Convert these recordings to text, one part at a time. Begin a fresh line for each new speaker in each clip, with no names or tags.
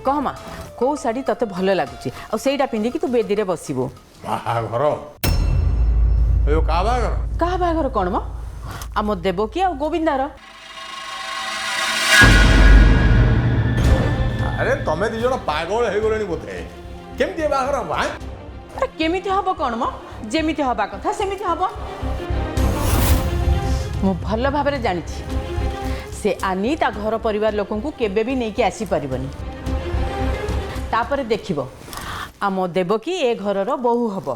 कह माँ कौ शाढ़ी तते भल लगुच आईटा पिंधिकी तू बेदी रे बसबू
बाहाघर
क्या बाहाघर कौन म आम देवकी आ गोविंदार
अरे तमें दी जन पागल हो गले बोधे केमती बाहाघर हम
अरे केमिति हब कौन म जेमिति हवा कथा सेमिति हब मु भल भाव जानी से आनी ता घर परिवार लोक केबे भी नहीं आसी पारिबनी तापर देखिबो आम देवकी ए घरर बहु हब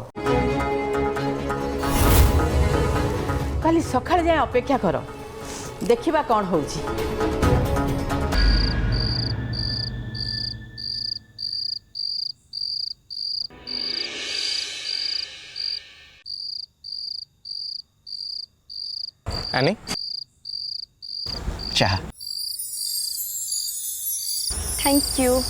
काली सकाळ जाए अपेक्षा कर देखिबा कौन होउची
Annie? चाह
थैंक यू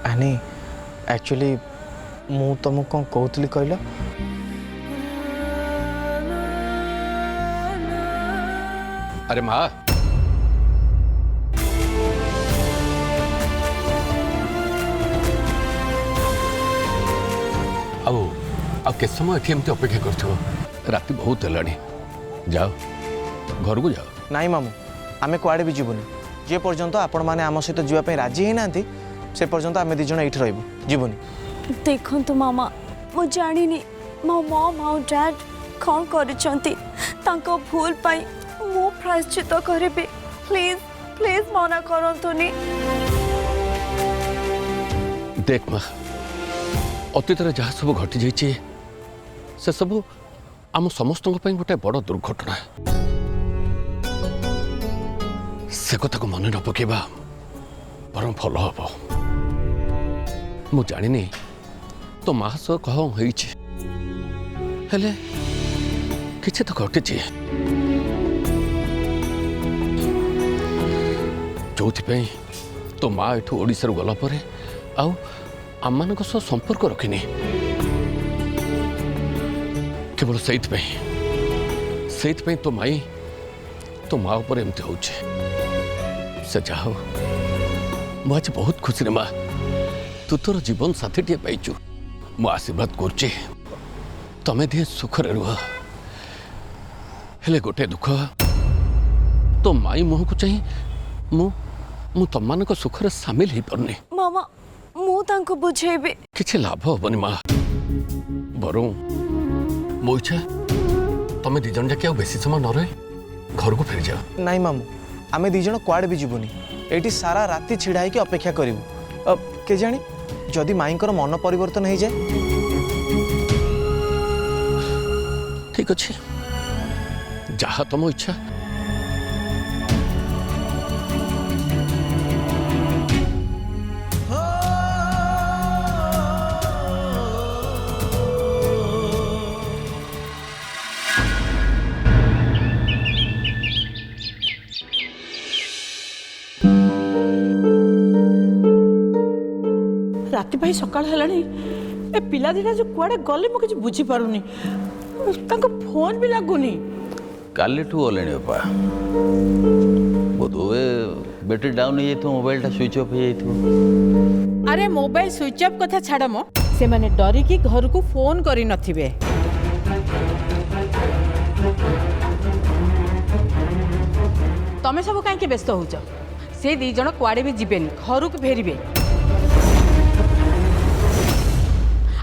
आनी एक्चुअली मु तुमको कौन कहती कहल
अरे माँ के समय एमती अपेक्षा कर राति बहुत है जाओ घर को जाओ
नाई मामू आमे कुआड़े भी जीवनी जे पर्यंत आपण माने आम सहित जीवाई राजी ही ना से पर्यंत आमे दी जण एठी रहबो जीवनी
देखंतु मामा मु जानिनी मो मॉम और डैड कौन करिसंती तांको भूल पाई मु प्रायश्चित करिबे प्लीज प्लीज मना करंतुनी
देख माँ अतीत जहाँ सब घटी जाइए से सब आम समस्त गोटे बड़ दुर्घटना से कथा को मन न पकेबा बर भल हम मु जानी तो माँ सह कह कि तो घटी जो तो माँ एठू ओडिशा गला पर आम मान संपर्क रखिनी केवल से तो माई तो माँ उपर एमती हो से जाओ मु आज बहुत खुशी रे माँ तू तोर जीवन साथी टे पाइचु मु आशीर्वाद कर तमें दिए सुखरे रुह हेले गोटे दुख तो माई मुह को चाहिए मु तुम मान सुखरे सामिल हो पारनी
मामा मु तांको बुझेबे
किछि लाभ हबनी माँ बरं मो इच्छा तमें दी जन जाके बेसी समय न रहे घर को फेरी जाओ
नाई मामू आमे दी जण कुआड़े भी जीवनी एठी सारा राति छिड़ा होकर अपेक्षा करिवु के जानी जदि माईंकर मन परिवर्तन हो जाए
ठीक अच्छे जहाँ तुम इच्छा
राति भाई सकाळ हेलानी ए पिला दिना जो कुआडे गले मो किछ बुझी पारुनी तांको फोन भी लागुनी
काली ठू ओलेनी बापा बोधवे बैटरी डाउन हो जाइतो मोबाइल टा स्विच ऑफ हो जाइतो
अरे मोबाइल स्विच ऑफ कथा छाड़ मो से माने डरी की घर को फोन करी नथिबे तमे सब काहे के व्यस्त होउछ से दी जण कुआडे भी जिबेनी घर को फेरिबे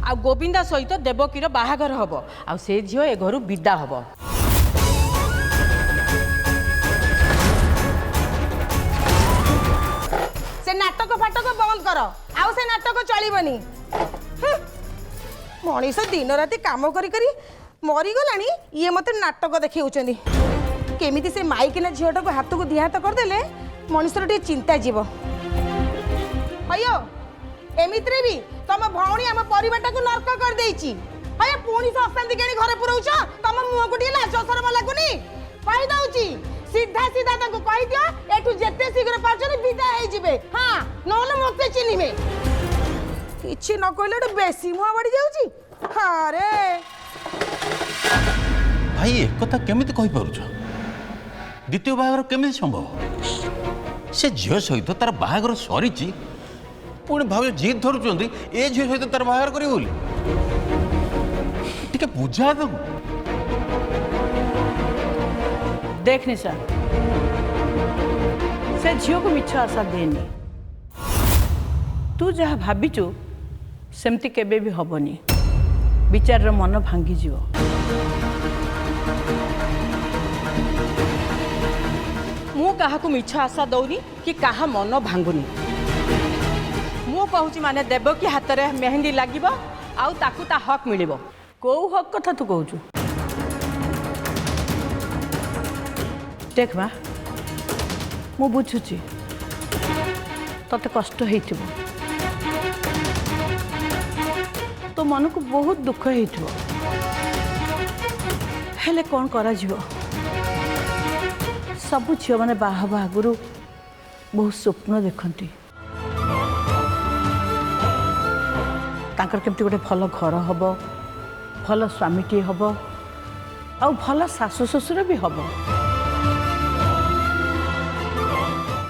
आ गोविंदा सहित देवकीर बाहाघर हब आ से झियो ए घरु विदा हब
से नाटक फाटक बंद कर आउ से नाटक चलबनी मनीष दिन राति काम करी करी मरीगलाणी ये मत नाटक देखी केमिति से माइकिना झीटा को हाथ को दिहात करदेले मनीषर टे चिंता जीव अयो एमित्रे भी तुम भौणी आम परिवारटा को नर्क कर देइची अय पुणी से अशांति केणी घरे पुरौछ तुम मुह को टी लाज शरम लागुनी कहि दउची सीधा सीधा ताको कहि दियो एठु जेते शीघ्र पाछन विदा हे जिवे हां नोले मते चिनिबे किछि न कहले बेसी मुह बड़ी जाउची हां रे
भाई एक कथा केमिति कहि पारुछ द्वितीय बाहागर केमिति संभव से झील सहित तार बाहागर सरीची पुणी भाव जिद धरुंट ए झील सहित तार बाहागर करी बोली टिके बुझा दो
देख निशा से झील को मिछ आशा देनी तू जहाँ भाविचु सेमती केबे भी हबनी विचार मन भांगी जीव मु काहाकू मिछ आशा दौनी कि काहा मन भांगुनी मु कहूची माने देवकी हाथ रे मेहंदी लागिबो आउ ताकू ता हक मिलिबो को हक कथा तू कहूचु देख बा मु बुझुची तते कष्ट हेइथिबो तो मन को बहुत दुख हेइथिबो हेले कोन करा जीवो सबु झील मैंने बाहर आगुरी बहुत स्वप्न देखती तांकर केमती गोटे भल घर हम भल स्वामीटी हम आउ भल शाशु शशुर भी हम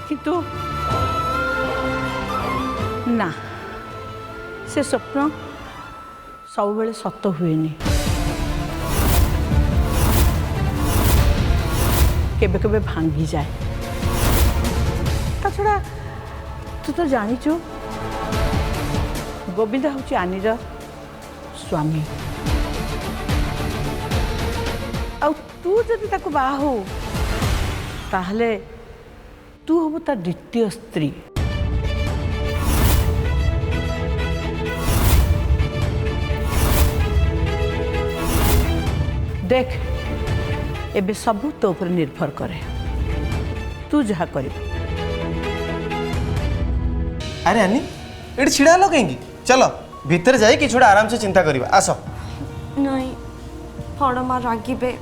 किंतु ना से स्वप्न सब बेले सत हुएनी केबे केबे भांगी जाए ता छड़ा तू तो जानिचु गोविंद हूँ आनीर स्वामी आ तू जदि ताको बाहा हो ताहले तू हबु ता द्वितीय स्त्री देख एबे सबू तो ऊपर निर्भर करे तू जहाँ कर
अरे अन्नी ये छिड़ा लो कहीं चलो भीतर जाए कि छोड़ा आराम से चिंता करिबा आस
नहीं बड़ माँ रागिबे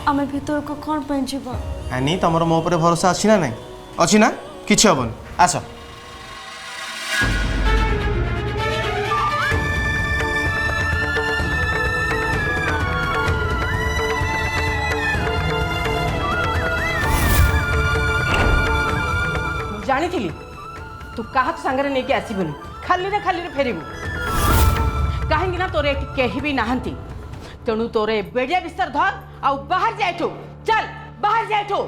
आमे भीतर को कौन पे जीवा
अन्नी तुमर मो ऊपर भरोसा अछि ना नहीं अछि ना किछि हबन आस
जानी तू क्या सांगे नहीं कि आसबुनि खाली रे फेरबू कहीं तोर ये कहीं भी नहांती तेणु तोर बेड़िया बिस्तर धर आ बाहर जाइठू चल बाहर जाइठू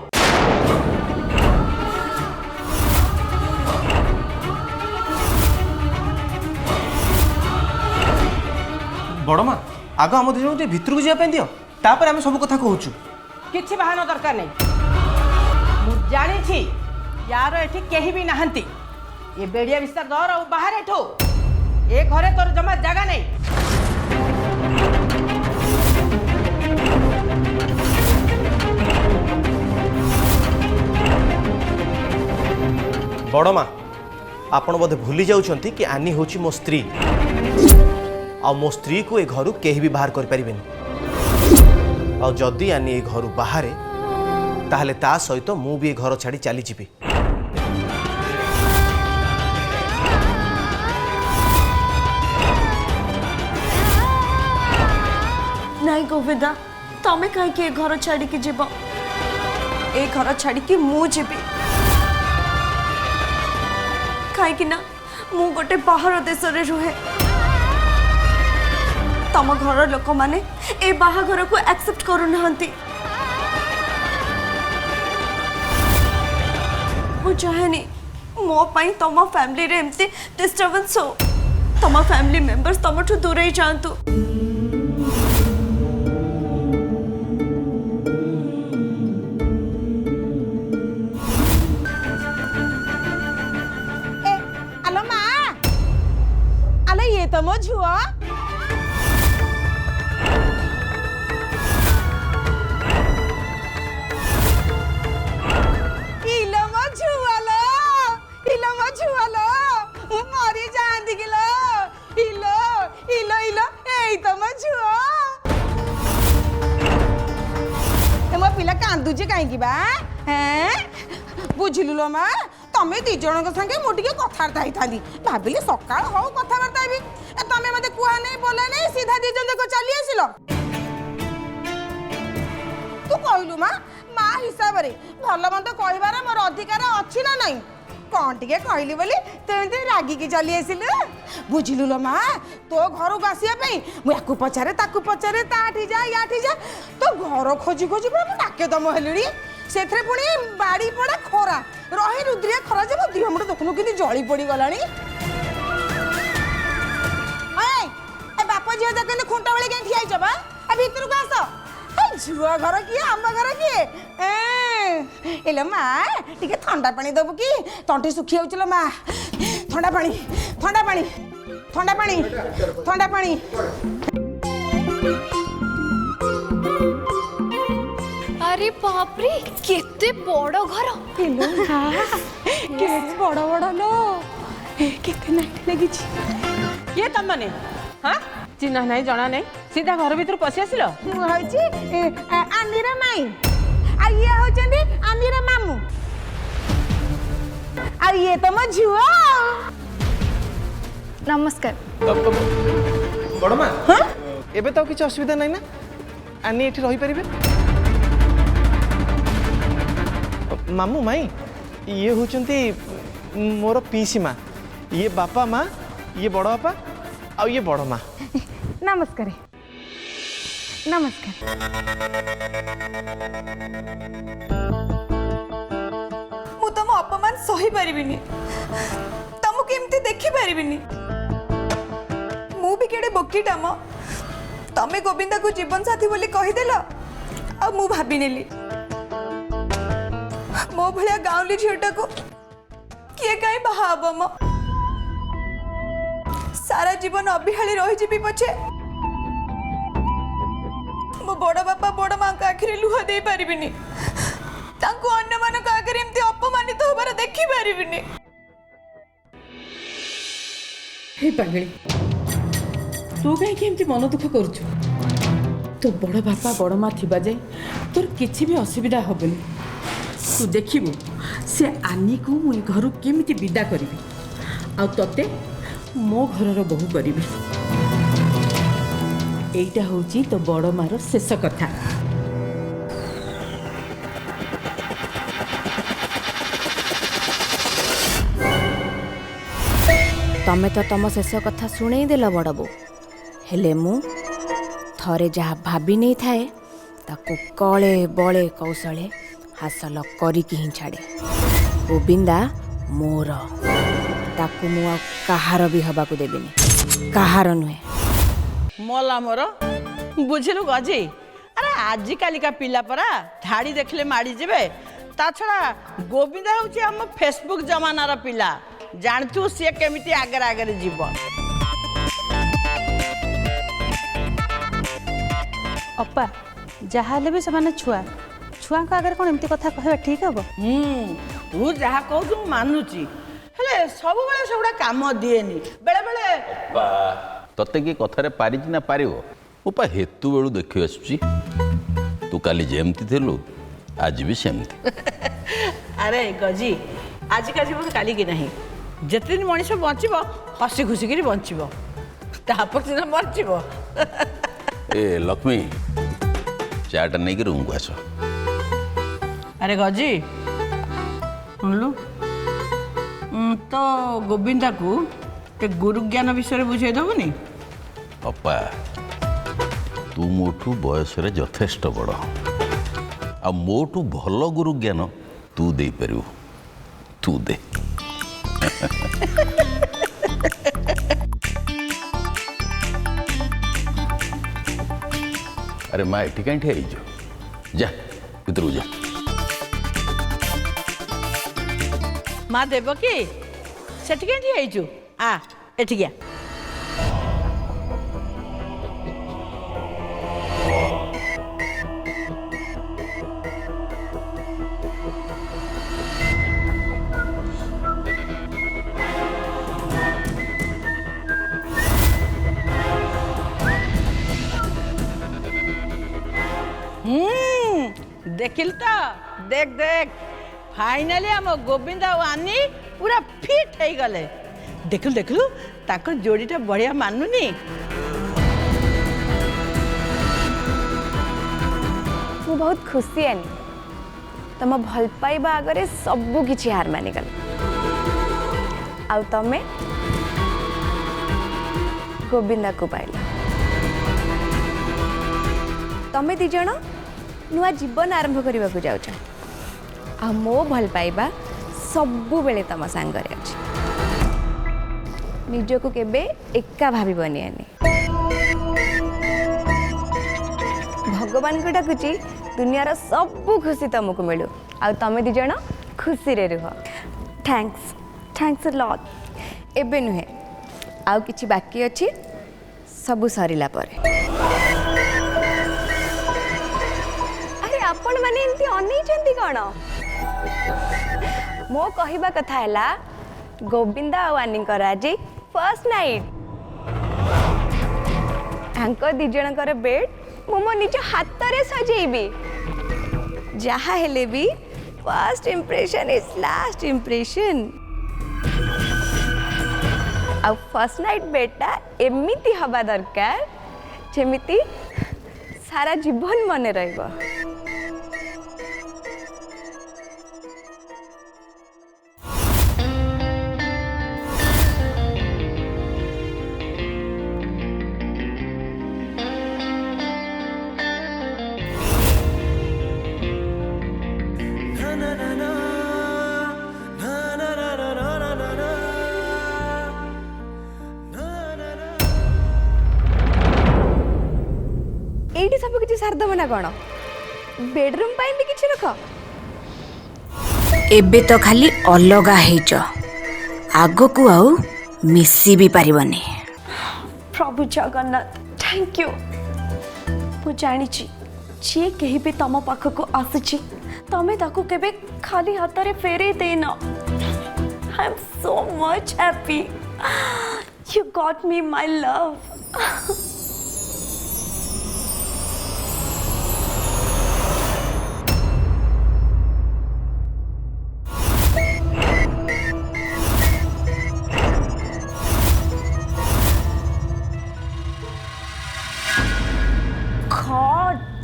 बड़ माँ आग आम दिन भितर को जावाई दियो तापर आम सब कथा कहूँ
किसी बाहन दरकार नहीं मु जानी यार एठी कहीं भी नहांती ये बेड़िया बिस्तर दर और बाहर एठो ए घरे तोर जमा जगह नहीं
बड़ माँ आपण बोधे भूली जाउछंती कि आनी होची मो स्त्री आ मो स्त्री को ए घर केही भी बाहर कर परिबेनी आ जदी आनी ए घर बाहर ताहले ता सहित मु भी ए घर छाड़ी चली जीबी
नहीं गोविंदा तमें कहीं घर छाड़ी की जीव ए घर छाड़ी की मु जीवी कहीं ना मु गोटे बाहर देश रे रुहे तम घर लोक माने ए बाहाघर को एक्सेप्ट करू नाहंती मु चाहेनी मो पाई तम फैमिली रे एमती डिस्टर्बेंस हो तम फैमिली मेंबर्स तमठू दूर ही जातु
आलो माँ आलो ये तो मो झुआ କାନ୍ଦୁଛି କାହିଁକି ବା ବୁଝିଲୁ ଲୋ ମା ତମେ ଦି ଜଣଙ୍କ ସାଙ୍ଗେ ମୁଁ ଟିକେ କଥାବାର୍ତ୍ତା ହେଇଥାନ୍ତି ଭାବିଲି ସକାଳ ହଉ କଥାବାର୍ତ୍ତା ହେବି ତମେ ମତେ କୁହା ନେଇ ବୋଲା ନେଇ ସିଧା ଦି ଜଣ ଯାକ ଚାଲି ଆସିଲ ତୁ କହିଲୁ ମା ମା ହିସାବରେ ଭଲ ମନ୍ଦ କହିବାର ମୋର ଅଧିକାର ଅଛି ନା ନାହିଁ କଣ ଟିକେ କହିଲି ବୋଲି ତୁ ଏମିତି ରାଗିକି ଚାଲି ଆସିଲୁ ବୁଝିଲୁ ଲୋ ମା ତୋ ଘରକୁ ଆସିବା ପାଇଁ ମୁଁ ୟାକୁ ପଚାରେ ତାକୁ ପଚାରେ ତାଠି ଯା ୟାଠି ଯା ତୋ ଘର ଖୋଜି ଖୋଜି ପୁରା ମୁଁ ନାକେ ଦମ ହେଲିଣି ସେଥିରେ ପୁଣି ବାଡ଼ି ପଡ଼ା ଖରା ରହି ରୁଦ୍ରିଆ ଖରା ଯେ ମୋ ଦେହ ମୁଣ୍ଡ ଦେଖୁନୁ କେମିତି ଜଳି ପଡ଼ିଗଲାଣି ବାପ ଝିଅ ଯାକ କେମିତି ଖୁଣ୍ଟ ଭଳି କାହିଁ ଠିଆ ହେଇଛ ବା ଭିତରକୁ ଆସ ଝୁଅ ଘର କିଏ ଆମ ଘର କିଏ ଏଲୋ ମା ଟିକେ ଥଣ୍ଡା ପାଣି ଦବୁ କି ତଣ୍ଟି ଶୁଖି ଯାଉଛି ଲୋ ମା ଥଣ୍ଡା ପାଣି ଥଣ୍ଡା ପାଣି ଥଣ୍ଡା ପାଣି ଥଣ୍ଡା ପାଣି
अरे बाप रे केते बड़ घर
केते बड़ बड़ लो केते नाक लगी
ये तुम मैंने हाँ चिन्ह नहीं जना नहीं सीधा घर भीतर पशि आसिल
ମୁଁ ହଉଛି ଆନିର ମାଇଁ ଆଉ ଇଏ ହଉଛନ୍ତି ଆନିର ମାମୁଁ ଆଉ ଇଏ ତମ ଝିଅ
नमस्कार
बड़ माँ एबे तो किसी असुविधा नहीं ना आनी एठी रही परिबे मामू माई ये होचंती मोर पीसी माँ ये बापा माँ ये बड़ बापा आ ये बड़ माँ
नमस्कार नमस्कार
मु तुम अपमान सही पारिबिनी तुम केमती देखि पारिबिनी मु भी केडे बोकीटा म तमे गोविंदा को जीवन साथी बोली कहिदेल आ मु भाबी नेली मो भलिया गाँवली झीटा को किए कहीं बाहा हब म सारा जीवन अबिहाली रही जीवी पछे मो बड़ बापा बड़ माँ का आखिरी लुह दे पारिबिनी तांको अन्य मान का आखिरी एमती अपमानित होबार देखि पारिबिनी
हे पागली तू कहीं मन दुख करुଛୁ तो बड़ बापा बड़ माँ थिबा जाए तोर किछि भी असुविधा हबनी तू देखिबू से आनी को मु घर केमिति विदा करिवि आ तते मो घरर बहु करिवि एइटा होची तो बड़ मार शेष कथा
तमे तो तम शेष कथा शुणई देल बड़ बो हेले मु थरे जहा भाभी नहीं थाए ताको कले बले कौशले हासिल करिकी ही छाड़े गोविंदा मोर ताकू मु कहार भी हबाकू देबिनी कहार नुहे
मला मोर बुझिलु गजी अरे आजिकाली का पिला परा धाड़ी देखले माड़ी जेबे ता छड़ा गोविंदा होची हम फेसबुक जमानार पिला जानतु से केमिति आगर आगर जीव
अपा जहाँ भी से छुआ छुआ आगे कौन एमती कथा कहवा ठीक हम
तू जहा कहू मानुची हेले सब बेले सेगुड़ा काम दिएनी बेले बेले
तते कि कथारे पारिछि ना पारिबो उपा हेतु बेलू देखि आसुची तू काली जेमती थिलु आज भी सेमती
अरे गजी आज का जीवन काली की नहीं जिते दिन मनीष बचब हसी खुशी कर बचब तापर दिन मरजिब
ए लक्ष्मी चाटा नहीं रूम को आस
अरे गजी सुनलु तो गोविंदा को ते गुरु ज्ञान विषय बुझे दबुनी
अपा तू मोठू बयस यथेष्ट बड़ आ मोठू भल गुरु ज्ञान तू दे पारू तू दे अरे माँ एटी कहीं ठिया जा भीतर जा
माँ देव कि सेठी कहीं ठिया आ एठिया
देखिल तो देख देख फाइनाली आम गोविंद और आनी पूरा फिट हो गले देखलु देखलु ताकर जोड़ीटा बढ़िया मानुनी
मु बहुत खुशी आनी तुम भल पाइबा आगे सबू किछि हार मानिगल आउ तमे गोविंदा को पाइला तमे दी जण नुआ जीवन आरंभ करने को जाऊछ आ मो भल पाइबा सबु बेले तम सांगरे अछि निज को केबे एका भाबिबनी आनी भगवान को डाकुची दुनियार सबु खुशी तुमको मिलू आ तमे दी जण खुशी रे रुह थैंक्स थैंक्स अ लॉट एबे नुहे आउ किछि बाकी अछि सबु सरिला परे अरे आपण माने एंती अनै चंदी कोन मो कहिबा कथा हैला गोविंदा आ वानीकर आज फर्स्ट नाइट आंको दी जनकर बेड मो निज हाथ रे सजेबी जहा हेले भी first impression is last impression आ फर्स्ट नाइट बेटा एमिति हवा दरकार जेमिति सारा जीवन मने रहइबो एठी सब किछि सारदम ना कोन बेडरूम पाइन भी किछि रख
एबे तो खाली अलगा हेच आगो को आउ मिसी भी पारिबनी
प्रभु जगन्नाथ थैंक यू मु जानी जी कहीं भी तम पाखक आसुची तमे ताकू केबे खाली हाथ रे फेरे देना I am so much happy you got me my love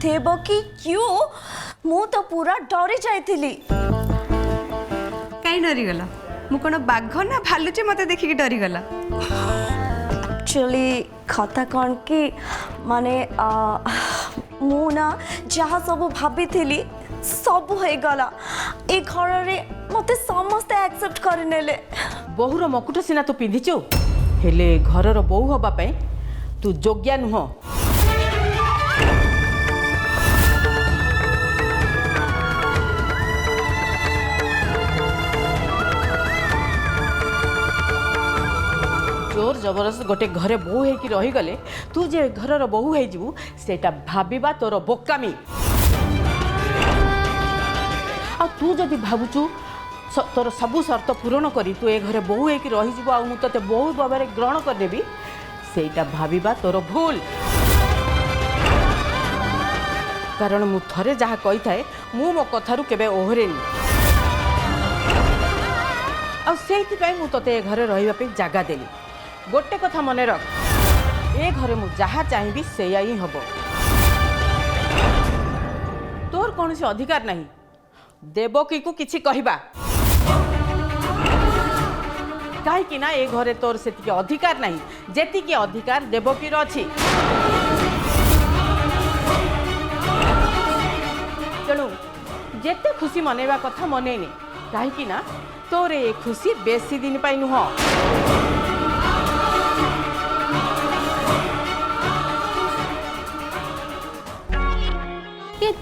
Devaki क्यों मु तो पूरा डरी जाइथिली काई डरी गला मु कोन बाघ ना भालुचे मते देखि के डरी गला एक्चुअली खाता कोन की माने मु ना जहा सब भाबी थिली सब होई गला ए घर रे मते समस्त एक्सेप्ट कर नेले
बहुर मकुट सिना तू पिंधिचु हेले घरर बहु हबा पे तू योग्य नुह जोर जबरदस्त गोटे घरे बहु है कि रही गले तू जे घरर बहु है जीवु सेटा भाबिबा तोर बोकामी आ तू जदि भाबुचु तोर सबु शर्त पूरण करी तू ए घरे बहु है कि रही जीवु आ मु तते बहु बाबरे ग्रहण कर देबी सेटा भाबिबा तोर भूल कारण मु थरे जहा कही थाए मु मो कथारु केबे ओहरेनी आ सेति पई मु तते ए घरे रहिबा पे जागा देली गोटे कथा मने रख ए घरे मु जहा चाहिबी सेया ही हबो तोर कौन से अधिकार नहीं देवकी को किछि कहिबा काहे कि ना ए घरे तोर सेति के अधिकार नहीं जेति के अधिकार देवकी रो अछि चलो जेते खुशी मनेबा कथा मनेनी काहे कि ना तोर ए खुशी बेसी दिन पाई नुह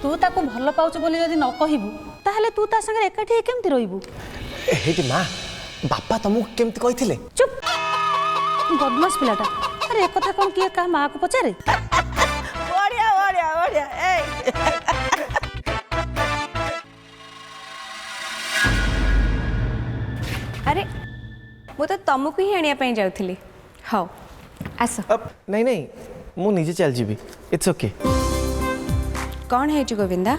तू ताको भल पाउछ बोली जदि न कहिबू ताहले तू ता संगे एकाठी केमति रहिबू
हेटी माँ बापा तुमको केमती कही
चुप बदमाश पिलाटा अरे एक कथा कौन किए का माँ को पचारे
बढ़िया बढ़िया बढ़िया ए
अरे मु तो तुमको ही आनिया पई जाउथली हाउ आस
नहीं नहीं मु निजे चल जीबी इट्स ओके
कौन है गोविंदा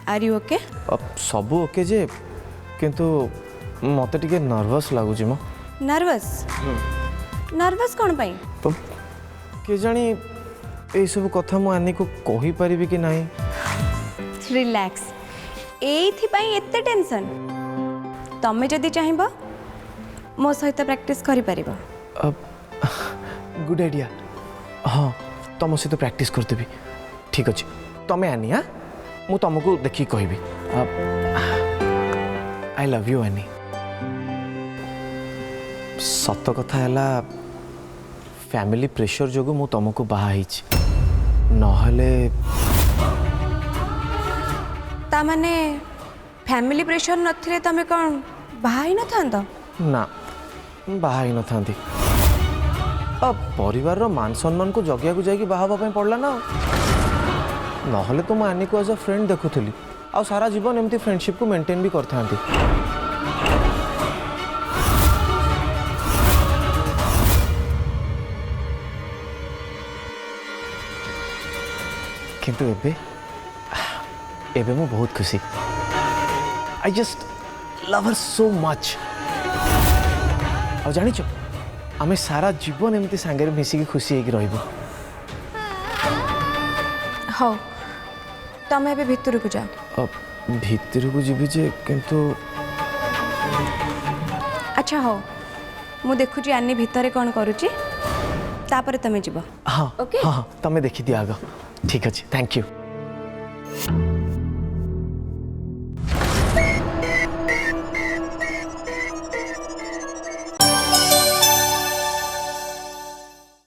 आर यू ओके?
सब ओके जे किंतु मते टिके नर्वस लागुची मो।
नर्वस? नर्वस कौन पाई?
के जानी ए सब कथा मो आनी को कहि परिबी कि नाही।
रिलैक्स, एथि पाई एते टेंशन? तमे जदी चाहिबो मो सहित प्रैक्टिस करि परिबो।
Good idea. हाँ तुम सहित प्रैक्टिस करदेवी। ठीक अच्छे तुम्हें आनी। हाँ मु तुमको देखिए कहबी। आई लव यू आनी। सत कथा है फैमिली प्रेशर जो मु तुमको बाहा नहले
ता माने फैमिली प्रेशर नथिले तमे कौन बाहा न थांतो?
ना बाहा न थांती। परिवार रो मान सम्मान को जगिया को जाकि बाहा पड़ला ना। नहले तो मैं आनी को एज अ फ्रेंड देखुली आ सारा जीवन एमती फ्रेंडशिप को मेंटेन भी करता। किंतु एबे मैं बहुत खुशी। I just love her so much. और जानी चो आमे सारा जीवन एमती सांगे मिसिकी खुशी होगी रहिबो।
हाँ तमें अभी भितर को जा।
भितर को जीवी जे किंतु
अच्छा हो मु देखुची आनी भितर कौन करुची तापर तमें जीव।
हाँ
ओके?
हाँ तमें देखी दिया आग। ठीक अच्छे थैंक यू।